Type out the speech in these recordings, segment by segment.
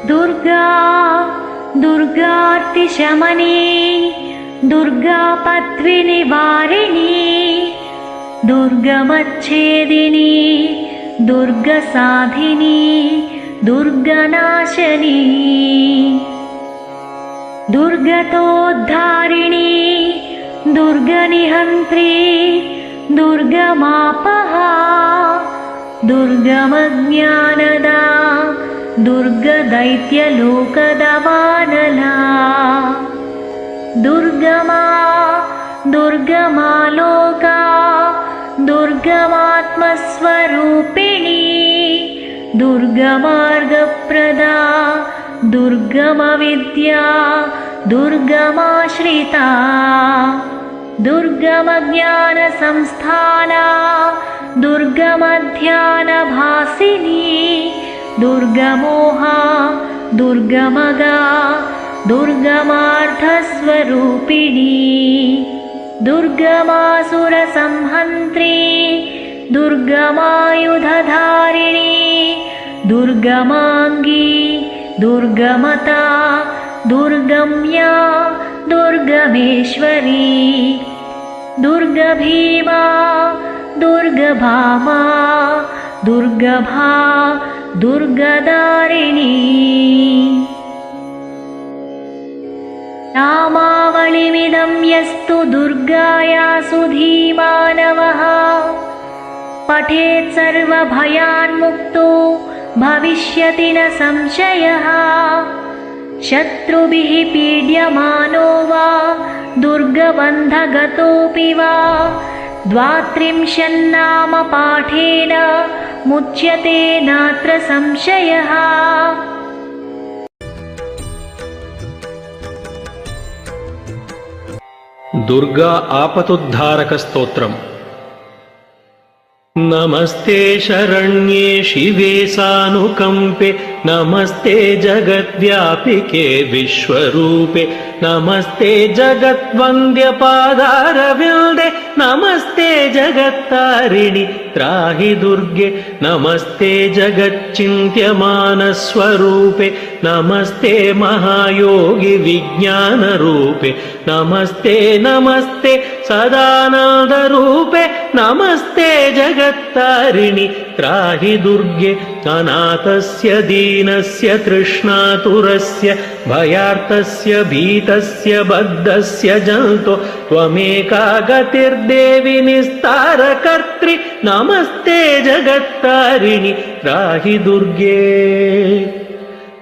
दुर्गा दुर्गार्तिशमनी दुर्गापद्विनिवारिणी दुर्गमच्छेदिनी दुर्गसाधिनी दुर्गनाशनी दुर्गतोद्धारिणी दुर्गनिहन्त्री दुर्गमापहा दुर्गमज्ञानदा दुर्गदैत्यलोकदवानला दुर्गमा दुर्गमालोका दुर्गमात्मस्वरूपिणी दुर्गमार्गप्रदा दुर्गमविद्या दुर्गमाश्रिता दुर्गमज्ञानसंस्थाना दुर्गमध्यानभासिनी दुर्गमोहा दुर्गमगा दुर्गमार्थस्वरूपिणी दुर्गमासुरसंहन्त्री दुर्गमायुधधारिणी दुर्गमाङ्गी दुर्गमता दुर्गम्या दुर्गमेश्वरी दुर्गभीमा दुर्गभामा दुर्गभा दुर्गदारिणी नामावलिमिदं यस्तु दुर्गायासु धीमानवः पठेत् सर्वभयान्मुक्तो भविष्यति न संशयः शत्रुभिः पीड्यमानो वा दुर्गबन्धगतोऽपि वा 32 पाठेन मुच्यते नात्र संशयः। दुर्गा आपतुद्धारक स्तोत्रम्। नमस्ते शरण्ये शिवे सानुकंपे नमस्ते जगद्व्यापिके विश्वरूपे नमस्ते जगद्वन्द्यपादारविन्दे नमस्ते जगत्तारिणि त्राहि दुर्गे नमस्ते जगच्चिन्त्यमानस्वरूपे नमस्ते महायोगि विज्ञानरूपे नमस्ते नमस्ते सदानन्दरूपे नमस्ते जगत्तारिणि त्राहि दुर्गे अनाथस्य दीनस्य तृष्णातुरस्य भयार्तस्य भीतस्य बद्धस्य जन्तो त्वमेका गतिर्देवि निस्तारकर्त्री नमस्ते जगत्तारिणि त्राहि दुर्गे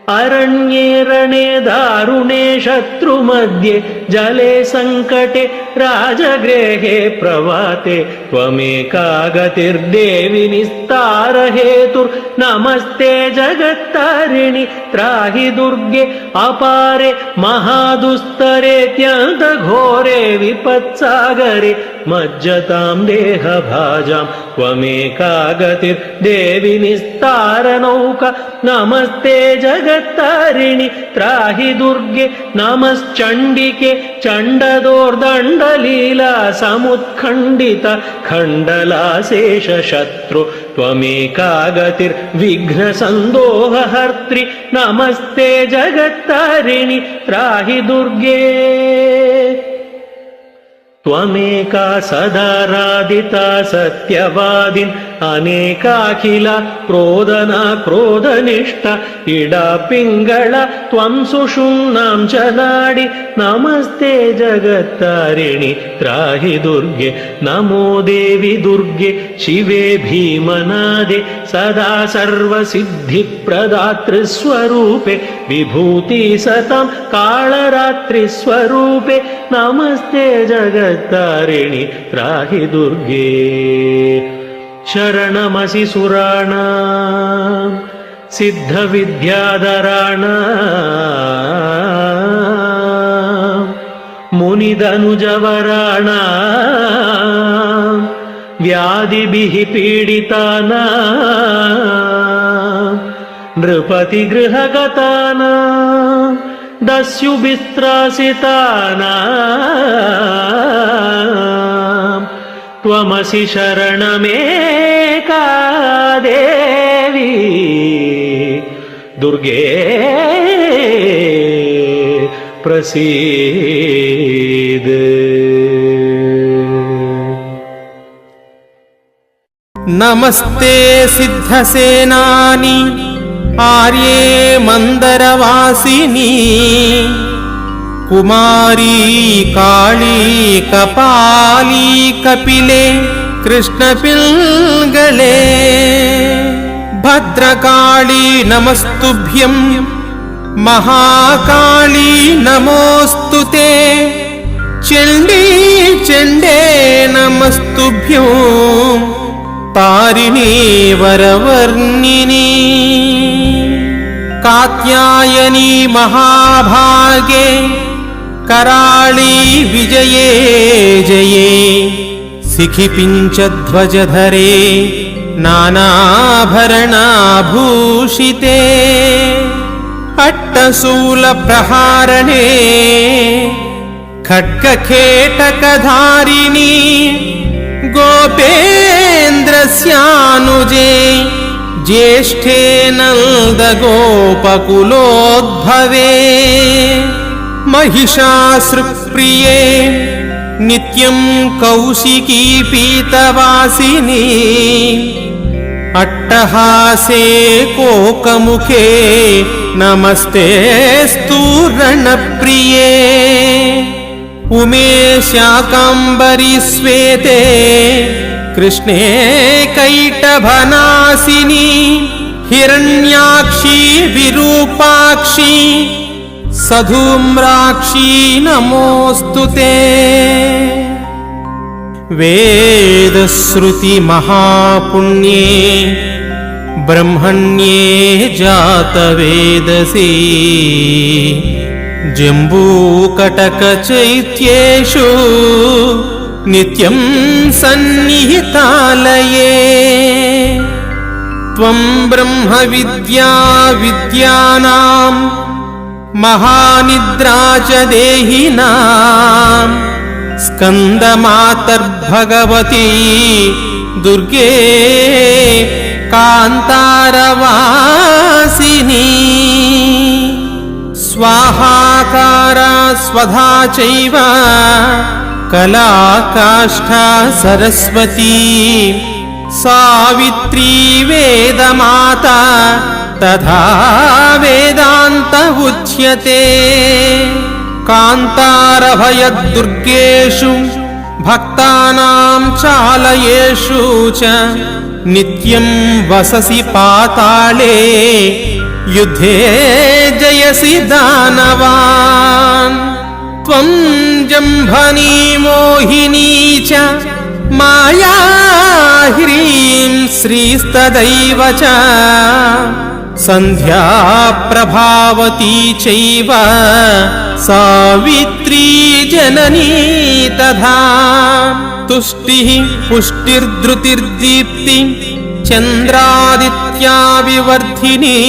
अरण्ये रणे दारुणे शत्रुमध्ये जले संकटे राजगृहे प्रभाते त्वमेका गतिर्देवि निस्तारहेतुर्नमस्ते जगत्तारिणि त्राहि दुर्गे अपारे महादुस्तरेत्यन्तघोरे विपत्सागरे मज्जतां देहभाजां त्वमेका गतिर्देवि निस्तारनौका नमस्ते जगत्तारिणि त्राहि दुर्गे नमश्चण्डिके चण्डदोर्दण्डलीला समुत्खण्डित खण्डलाशेषशत्रु त्वमेका गतिर्विघ्नसन्दोहहर्त्री नमस्ते जगत्तारिणि त्राहि दुर्गे त्वमेका सदाराधिता सत्यवादिन् अनेकाखिला क्रोधना क्रोधनिष्ठा इडा पिङ्गळ त्वं सुषुम्नां च नाडि नमस्ते जगत्तारिणि त्राहि दुर्गे नमो देवि दुर्गे शिवे भीमनादे सदा सर्वसिद्धिप्रदातृस्वरूपे विभूति सतं कालरात्रिस्वरूपे नमस्ते जगत्तारिणि त्राहि दुर्गे शरणमसि सुराणां सिद्धविद्याधराणां मुनिदनुजवराणां व्याधिभिः पीडितानां नृपतिगृहगतानां दस्युभिस्त्रासितानां त्वमसि शरणमेका देवी दुर्गे प्रसीद। नमस्ते सिद्धसेनानि आर्ये मन्दरवासिनी कुमारी काली कपाली कपिले कृष्णपिल्गळे भद्रकाली नमस्तुभ्यं महाकाली नमोऽस्तुते चण्डी चण्डे नमस्तुभ्यं तारिणी वरवर्णिनी कात्यायनी महाभागे कराळी विजये जये सिखिपिञ्चध्वजधरे नानाभरणाभूषिते अट्टशूलप्रहारणे खड्गखेटकधारिणी गोपेन्द्रस्यानुजे ज्येष्ठे नन्दगोपकुलोद्भवे महिषासुरप्रिये नित्यं कौशिकी पीतवासिनी अट्टहासे कोकमुखे नमस्तेऽस्तु रणप्रिये उमे शाकाम्बरी श्वेते कृष्णे कैटभनासिनी हिरण्याक्षी विरूपाक्षी सधूम्राक्षी नमोऽस्तुते वेदश्रुति महापुण्ये ब्रह्मण्ये जातवेदसी जम्बूकटकचैत्येषु नित्यं सन्निहितालये त्वं ब्रह्मविद्या विद्यानां महानिद्रा च देहिनां स्कन्दमातर्भगवती दुर्गे कान्तारवासिनी स्वाहाकारा स्वधा चैव कलाकाष्ठा सरस्वती सावित्री वेदमाता तथा वेदान्त उच्यते कान्तारभयदुर्गेषु भक्तानां चालयेषु च नित्यं वससि पाताले युद्धे जयसि दानवान् त्वं जम्भनी मोहिनी च माया ह्रीं श्रीस्तदैव च सन्ध्या प्रभावती चैव सावित्री जननी तथा तुष्टिः पुष्टिर्धृतिर्दीप्ति चन्द्रादित्या विवर्धिनी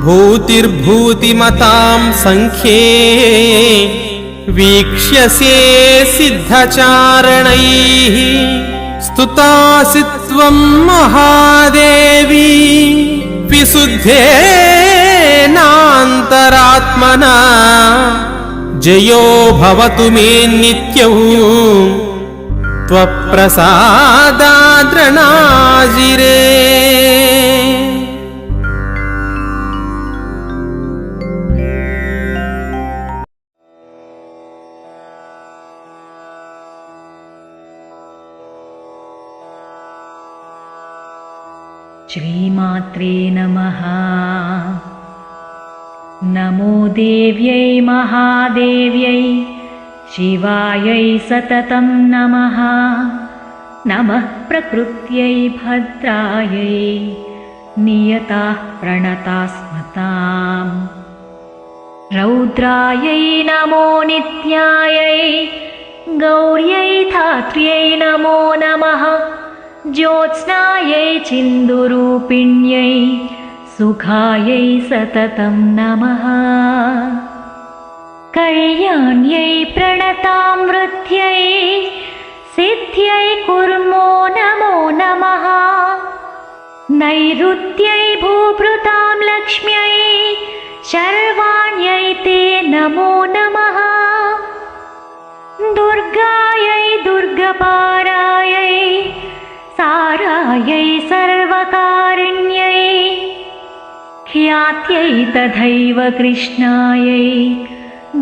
भूतिर्भूतिमतां संख्ये वीक्ष्यसे सिद्धचारणैः स्तुतासि त्वं महादेवी विशुद्धेनान्तरात्मना जयो भवतु मे नित्यं त्वत्प्रसादाद्रणाजिरे श्रीमात्रे नमः। नमो देव्यै महादेव्यै शिवायै सततं नमः। नमः प्रकृत्यै भद्रायै नियताः प्रणतास्मताम्। रौद्रायै नमो नित्यायै गौर्यै धात्र्यै नमो नमः। ज्योत्स्नायै चिन्दुरूपिण्यै सुखायै सततं नमः। कल्याण्यै प्रणतामृत्यै सिद्ध्यै कुर्मो नमो नमः। नैऋत्यै भूभृतां लक्ष्म्यै शर्वाण्यै ते नमो नमः। दुर्गायै दुर्गपारायै सारायै सर्वकारिण्यै ख्यात्यै तथैव कृष्णायै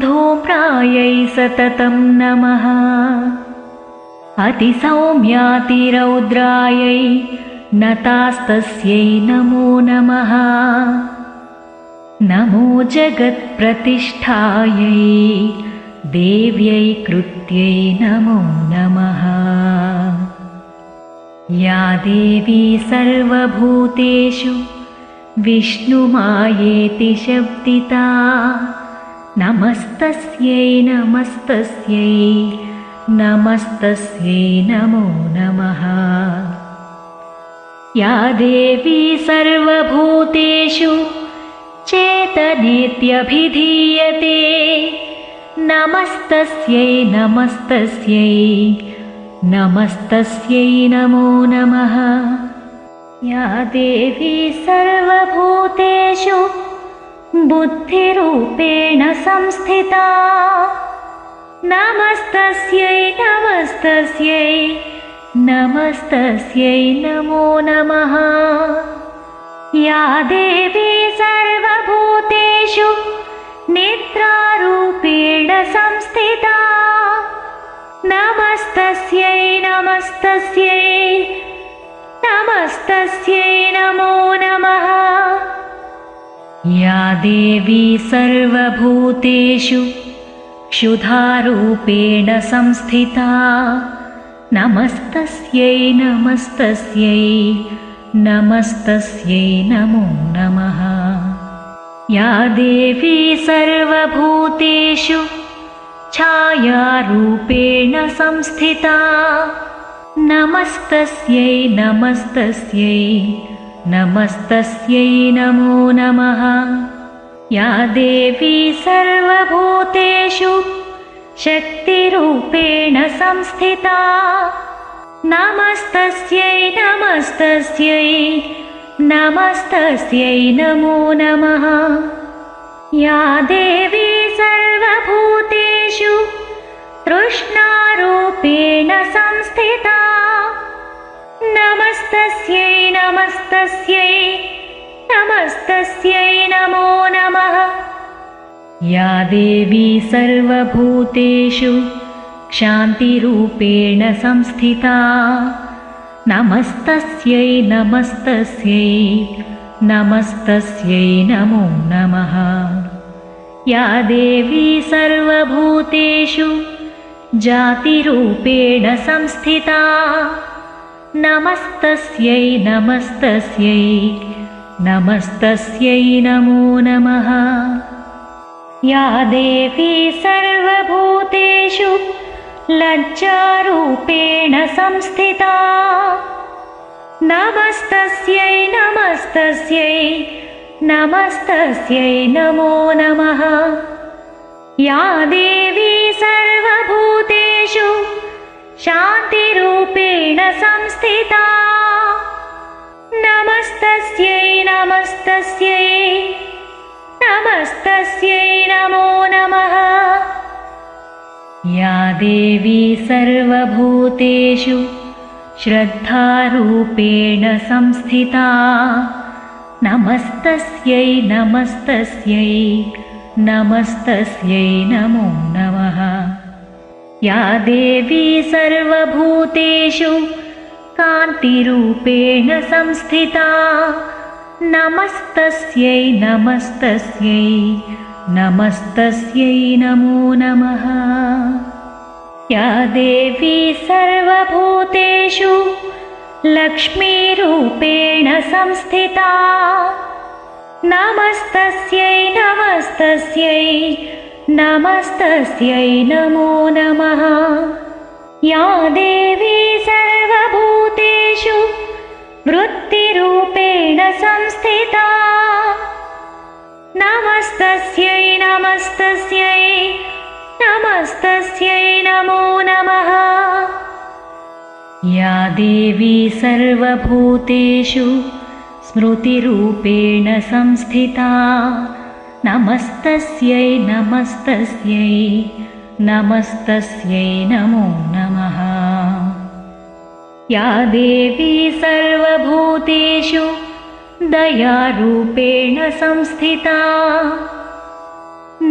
धूम्रायै सततं नमः। अतिसौम्यातिरौद्रायै नतास्तस्यै नमो नमः। नमो जगत्प्रतिष्ठायै देव्यै कृत्यै नमो नमः। या देवी सर्वभूतेषु विष्णुमायेति शब्दिता नमस्तस्यै नमस्तस्यै नमस्तस्यै नमो नमः। या देवी सर्वभूतेषु चेतनेत्यभिधीयते नमस्तस्यै नमस्तस्यै नमस्तस्यै नमो नमः। या देवी सर्वभूतेषु बुद्धिरूपेण संस्थिता नमस्तस्यै नमस्तस्यै नमस्तस्यै नमो नमः। या देवी सर्वभूतेषु निद्रारूपेण संस्थिता नमस्तस्यै नमस्तस्यै नमस्तस्यै नमो नमः। या देवी सर्वभूतेषु क्षुधारूपेण संस्थिता नमस्तस्यै नमस्तस्यै नमस्तस्यै नमो नमः। या देवी सर्वभूतेषु छायारूपेण संस्थिता नमस्तस्यै नमस्तस्यै नमस्तस्यै नमो नमः। या देवी सर्वभूतेषु शक्तिरूपेण संस्थिता नमस्तस्यै नमस्तस्यै नमस्तस्यै नमो नमः। या देवी सर्वभूतेषु तृष्णारूपेण संस्थिता नमस्तस्यै नमस्तस्यै नमस्तस्यै नमो नमः। या देवी सर्वभूतेषु क्षान्तिरूपेण संस्थिता नमस्तस्यै नमस्तस्यै नमस्तस्यै नमो नमः। या देवी सर्वभूतेषु जातिरूपेण संस्थिता नमस्तस्यै नमस्तस्यै नमस्तस्यै नमो नमः। या देवी सर्वभूतेषु लज्जारूपेण संस्थिता नमस्तस्यै नमस्तस्यै नमस्तस्यै नमो नमः। या देवी सर्वभूतेषु शान्तिरूपेण संस्थिता नमस्तस्यै नमस्तस्यै नमस्तस्यै नमो नमः। या देवी सर्वभूतेषु श्रद्धारूपेण संस्थिता नमस्तस्यै नमस्तस्यै नमस्तस्यै नमो नमः। या देवी सर्वभूतेषु कान्तिरूपेण संस्थिता नमस्तस्यै नमस्तस्यै नमस्तस्यै नमो नमः। या देवी सर्वभूतेषु लक्ष्मीरूपेण संस्थिता नमस्तस्यै नमस्तस्यै नमस्तस्यै नमो नमः। या देवी सर्वभूतेषु वृत्तिरूपेण संस्थिता नमस्तस्यै नमस्तस्यै नमस्तस्यै नमो नमः। या देवी सर्वभूतेषु स्मृतिरूपेण संस्थिता नमस्तस्यै नमस्तस्यै नमस्तस्यै नमो नमः। या देवी सर्वभूतेषु दयारूपेण संस्थिता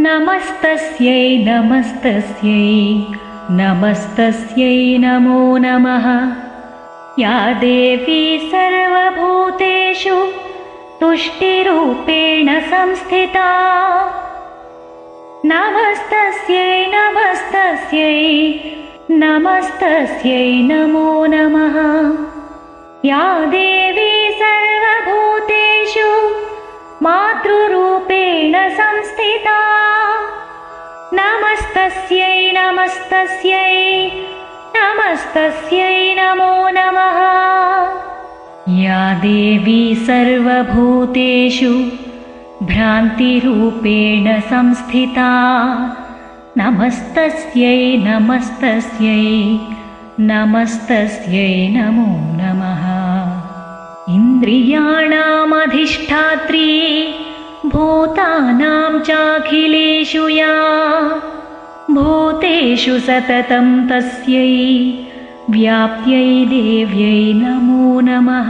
नमस्तस्यै नमस्तस्यै नमस्तस्यै नमो नमः। या देवी सर्वभूतेषु तुष्टिरूपेण संस्थिता नमस्तस्यै नमस्तस्यै नमस्तस्यै नमो नमः। या देवी सर्वभूतेषु मातृरूपेण संस्थिता नमस्तस्यै नमस्तस्यै नमस्तस्यै नमो नमः। या देवी सर्वभूतेषु भ्रान्तिरूपेण संस्थिता नमस्तस्यै नमस्तस्यै नमस्तस्यै नमो नमः। इन्द्रियाणामधिष्ठात्री भूतानां चाखिलेषु या भूतेषु सततं तस्यै व्याप्त्यै देव्यै नमो नमः।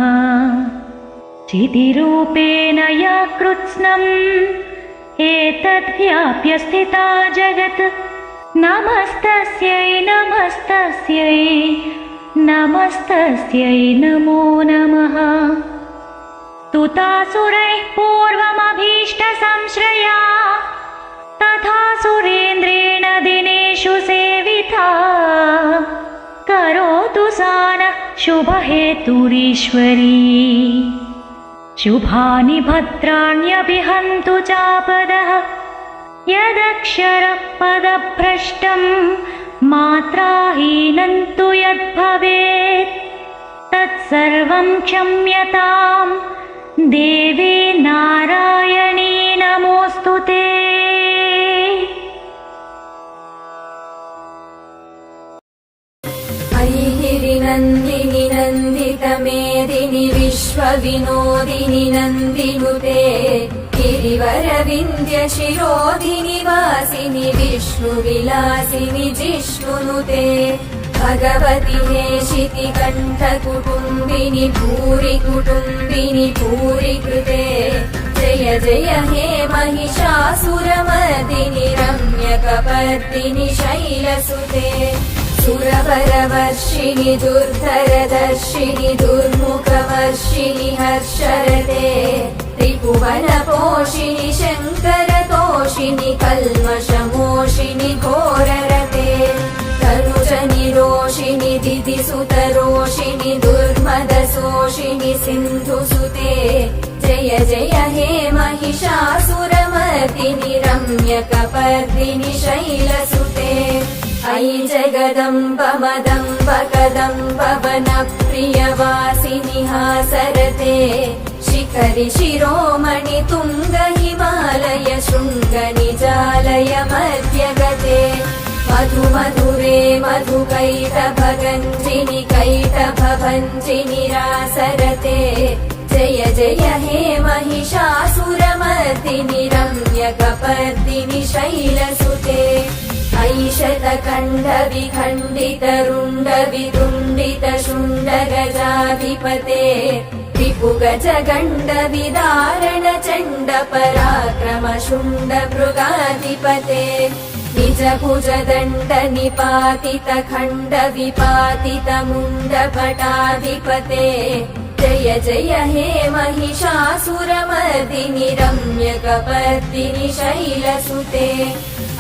चितिरूपेण या कृत्स्नम् एतद्व्याप्य स्थिता जगत् नमस्तस्यै नमस्तस्यै नमस्तस्यै नमो नमः। स्तुतासुरैः पूर्वमभीष्टसंश्रया तथा सुरेन्द्रेण दिनेषु सेविता करोतु सा नः शुभहेतुरीश्वरी। शुभानि भद्राण्यभिहन्तु चापदः यदक्षरः पदभ्रष्टं मात्राहीनं तु यद्भवेत् तत्सर्वं क्षम्यतां देवी नारायणी नमोऽस्तु ते। ऐहिरिनन्दिनि नन्दितमेदिनि विश्वविनोदिनि नन्दिनुते गिरिवरविन्द्यशिरोधिनि वासिनि विष्णुविलासिनि जिष्णुनुते। भगवति हेशितिकण्ठकुटुम्बिनि भूरि कुटुम्बिनि भूरि कृते। जय जय हे महिषासुरमर्दिनि रम्यकपर्दिनि शैलसुते। सुरवरवर्षिणि दुर्धरदर्शिनि दुर्मुखवर्षिणि हर्षरते। त्रिभुवनपोषिणि शङ्करतोषिणि कल्मषमोषिणि घोररते। तनुजनिरोषिणि दिदिसुतरोषिणि दुर्मदशोषिणि सिन्धुसुते। जय जय हे महिषासुरमर्दिनि रम्यकपर्दिनि शैलसुते। अयि जगदम्ब मदम्ब कदम्ब वनप्रियवासिनि हासरते। शिखरि शिरोमणि तुङ्ग हिमालय शृङ्ग निजालय मध्यगते। मधु मधुरे मधुकैटभगञ्जिनि कैटभभञ्जिनि रासरते। जय जय हे महिषासुरमर्दिनि रम्यकपर्दिनि शैलसुते। ऐशतखण्डविखण्डितरुण्ड वितुण्डित शुण्ड गजाधिपते। रिपुगजगण्ड विदारण चण्ड पराक्रम शुण्ड मृगाधिपते। निजभुजदण्ड निपातित खण्ड विपातित मुण्ड पटाधिपते। जय जय हे महिषासुरमर्दिनि रम्यकपर्दिनि शैलसुते।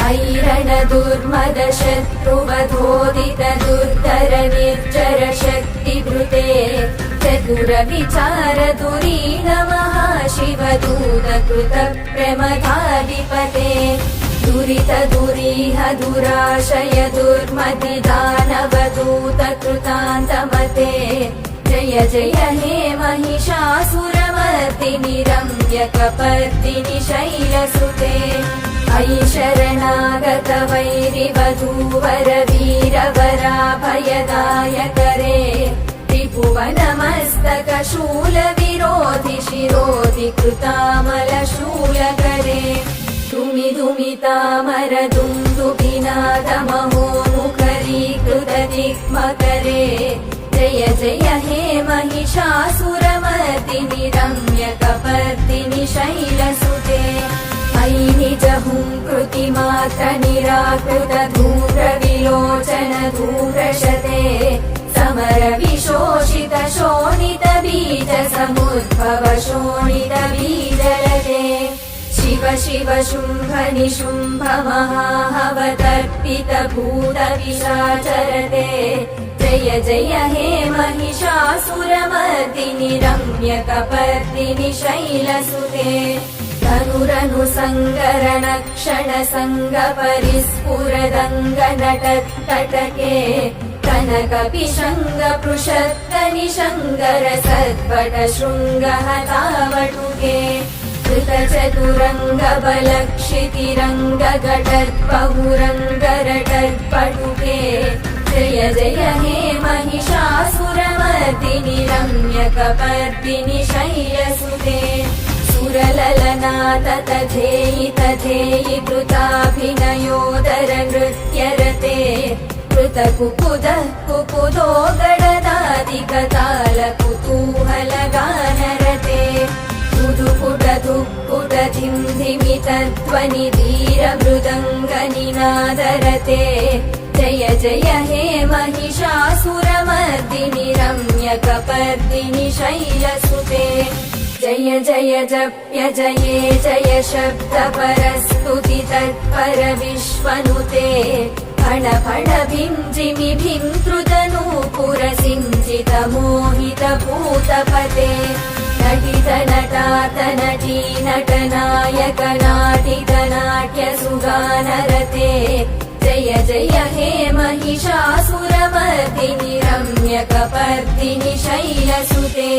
ऐरण दुर्मद शत्रुवधोदित दुर्धर निर्जर शक्तिभृते। चतुर विचार धुरीण महाशिवदूत कृत प्रमदाधिपते। दुरित दुरीह दुराशय दुर्मति दानवदूत कृतान्तमते। जय जय हे महिषासुरमर्दिनि रम्यकपर्दिनि शैलसुते। अयि शरणागत वैरिवधूवर वीरवराभयदायकरे। त्रिभुवनमस्तक शूल विरोधि शिरोधि कृतामल शूलकरे। दुमिदुमितामरदुन्दुभिनादमहोमुखरीकृतदिग्मकरे जय जय हे महिषासुरमर्दिनि रम्यकपर्दिनि शैलसुते अयि निजहुङ्कृतिमात्र निराकृत धूम्रविलोचन धूम्रशते समरविशोषित शोणित बीज समुद्भव शोणित बीजलते शिव शिव शुम्भ निशुम्भ महाहवतर्पित भूत पिशाचरते जय जय हे महिषासुरमर्दिनि रम्यकपर्दिनि शैलसुते धनुरनु सङ्गरण क्षण सङ्ग परिस्फुरदङ्ग नटत्कटके कनकपिशङ्ग पृषत्कनि शङ्कर सद्वट शृङ्गहतावटुके कृतचतुरङ्ग बलक्षितिरङ्ग घटत्पहुरङ्गरटत्पटुके जय जय हे महिषासुरमर्दिनि रम्यकपर्दिनि शैलसुते सुरललनाथ तथेयि तथेयि कृताभिनयोदर नृत्यरते कृतकुकुद कुकुदो गडदादिकताल कुतूहलगानरते कुडुकुट धिं धिमितध्वनि धीर मृदङ्गनिनादरते जय जय हे महिषासुरमर्दिनि रम्यकपर्दिनि शैलसुते जय जय जप्य जये जय शब्द परस्तुति तत्पर विश्वनुते फण फण भिञ्जिमि भिङ्कृतनूपुर सिञ्जित मोहित भूतपते नटित नटात नटी नटनायक नाटित नाट्य सुगानरते जय जय हे महिषासुरमर्दिनि रम्यकपर्दिनि शैलसुते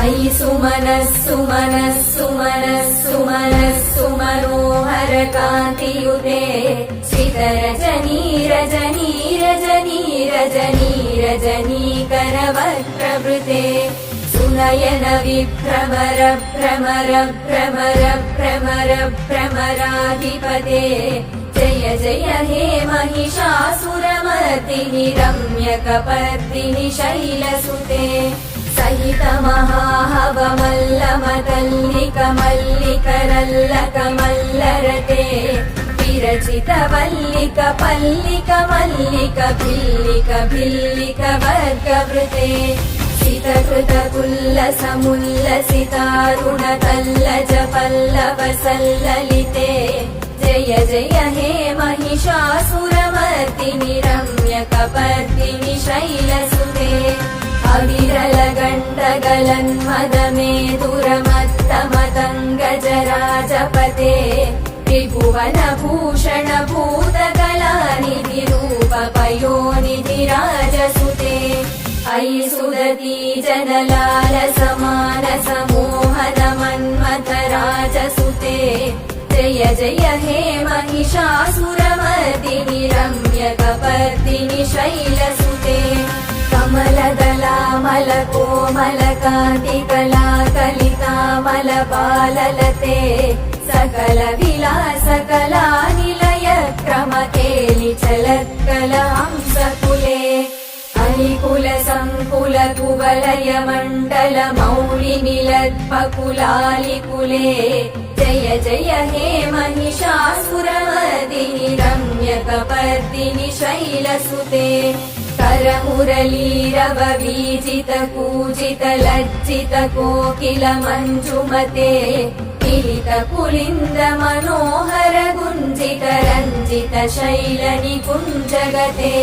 अयि सुमनः सुमनः सुमनः सुमनः सुमनोहर कान्तियुते श्रितरजनी रजनी रजनी रजनी रजनीकरवक्त्रवृते सुनयन विभ्रमर भ्रमर भ्रमर भ्रमर भ्रमराधिपते जय जय हे महिषासुरमर्दिनि रम्यकपर्दिनि शैलसुते सहित महाहवमल्लमतल्लिक मल्लिकरल्लक मल्लरते विरचित वल्लिक पल्लिक मल्लिक भिल्लिक भिल्लिक वर्गवृते सितकृत कुल्लसमुल्लसितारुण तल्लज पल्लव सल्ललिते जय जय हे महिषासुरमर्दिनि रम्यकपर्दिनि शैलसुते अविरल गण्डगलन्मदमेदुरमत्तमतङ्गजराजपते त्रिभुवन भूषण भूतकलानिधि रूप पयोनिधि राजसुते अयि सुदती जनलाल समान समोहन मन्मथ राजसुते जय जय हे महिषासुरमर्दिनि रम्यकपर्दिनि शैलसुते कमलदलामल कोमल कान्तिकला कलितामल बाललते सकल विलास कला निलय क्रम केलि चलत्कल हंसकुले अलिकुल संकुल कुवलय मण्डल मौलि मिलत्पकुलालिकुले जय जय हे महिषासुरमर्दिनि रम्यकपर्दिनि शैलसुते करमुरलीरव वीजित कूजित लज्जित कोकिल मञ्जुमते मिलित पुलिन्द मनोहर गुञ्जित रञ्जित शैल निकुञ्जगते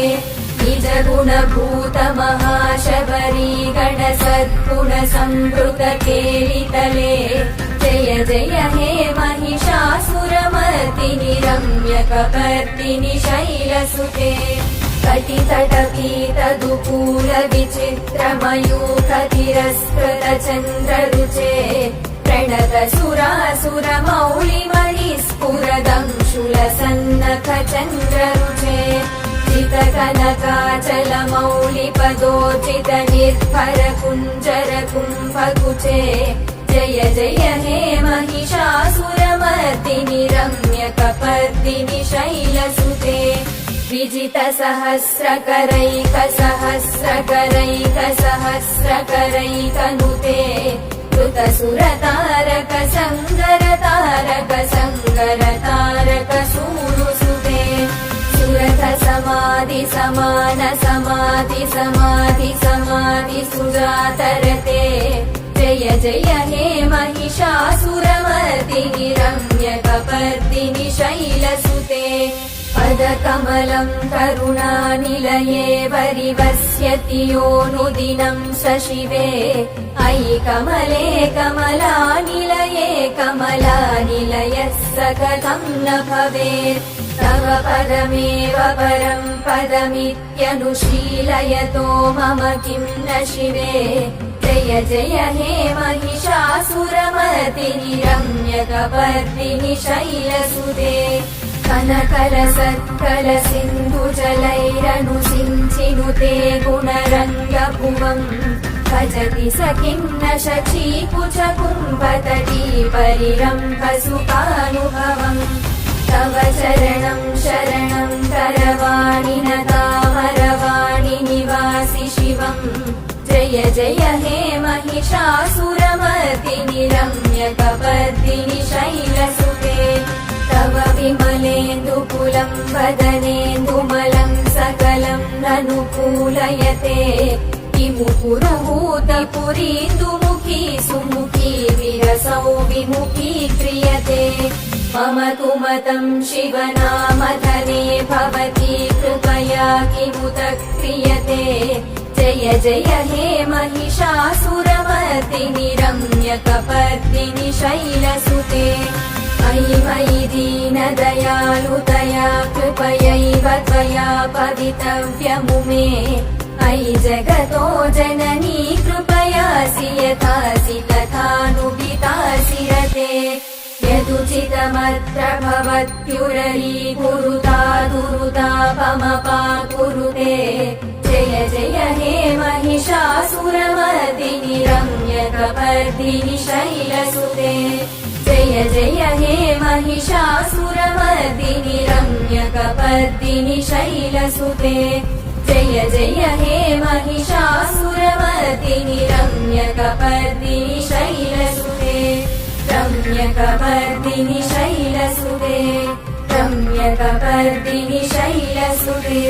निज गुणभूत महाशबरी गण सद्गुण संवृत केलितले जय जय हे महिषासुरमर्दिनि रम्यकपर्दिनि शैलसुते कटितटपीत दुकूल विचित्र मयूख तिरस्कृत चन्द्ररुचे प्रणत सुरासुर मौलि मणिस्फुरदंशुल सन्नख चन्द्ररुचे चित कनकाचल मौलि पदोचित निर्भर कुञ्जर कुम्भकुचे जय जय हे महिषासुरमर्दिनि रम्य रम्यकपर्दिनि शैलसुते विजितसहस्रकरैकसहस्रकरैकसहस्रकरैकनुते कृतसुरतारक सङ्गरतारक सङ्गरतारक सूनुसुते सुरथ समाधि समान समाधि समाधि समाधि सुजातरते जय जय हे महिषासुरमर्दिनि रम्यकपर्दिनि शैलसुते पदकमलं करुणानिलये वरिवस्यति योऽनुदिनं स शिवे अयि कमले कमलानिलये कमलानिलयः स कथं न भवेत् तव पदमेव परं पदमित्यनुशीलयतो मम किं न शिवे जय जय हे महिषासुरमर्दिनि रम्यकपर्दिनि शैलसुते कनकलसत्कलसिन्धुजलैरनुसिञ्चिनुते गुणरङ्गभुवम् भजति स किं न शचीकुचकुम्भतटी परिरम्भसुखानुभवम् तव चरणं शरणं करवाणि न तामरवाणि निवासि शिवम् जय जय हे महिषासुरमर्दिनि रम्यकपर्दिनि शैलसुते तव विमलेन्दुकुलं वदनेन्दुमलं सकलं ननुकूलयते किमु पुरुहूतपुरीन्दुमुखी सुमुखी विरसौ विमुखी क्रियते मम तु मतं शिवनामधने भवती कृपया किमुत क्रियते जय जय हे महिषासुरमर्दिनि रम्यकपर्दिनि शैलसुते मयि मयि दीनदयालुतया कृपयैव त्वया पवितव्यमुमे अयि जगतो जननी कृपयासि यथासि तथानुदितासि रते यदुचितमत्र भवत्युररीकुरुता दुरुतापमपाकुरुते जय जय हे महिषासुरमर्दिनि रम्यकपर्दिनि शैलसुते जय जय हे महिषासुरमर्दिनि रम्यकपर्दिनि शैलसुते जय जय हे महिषासुरमर्दिनि रम्यकपर्दिनि शैलसुते रम्यकपर्दिनि शैलसुते रम्यकपर्दिनि शैलसुते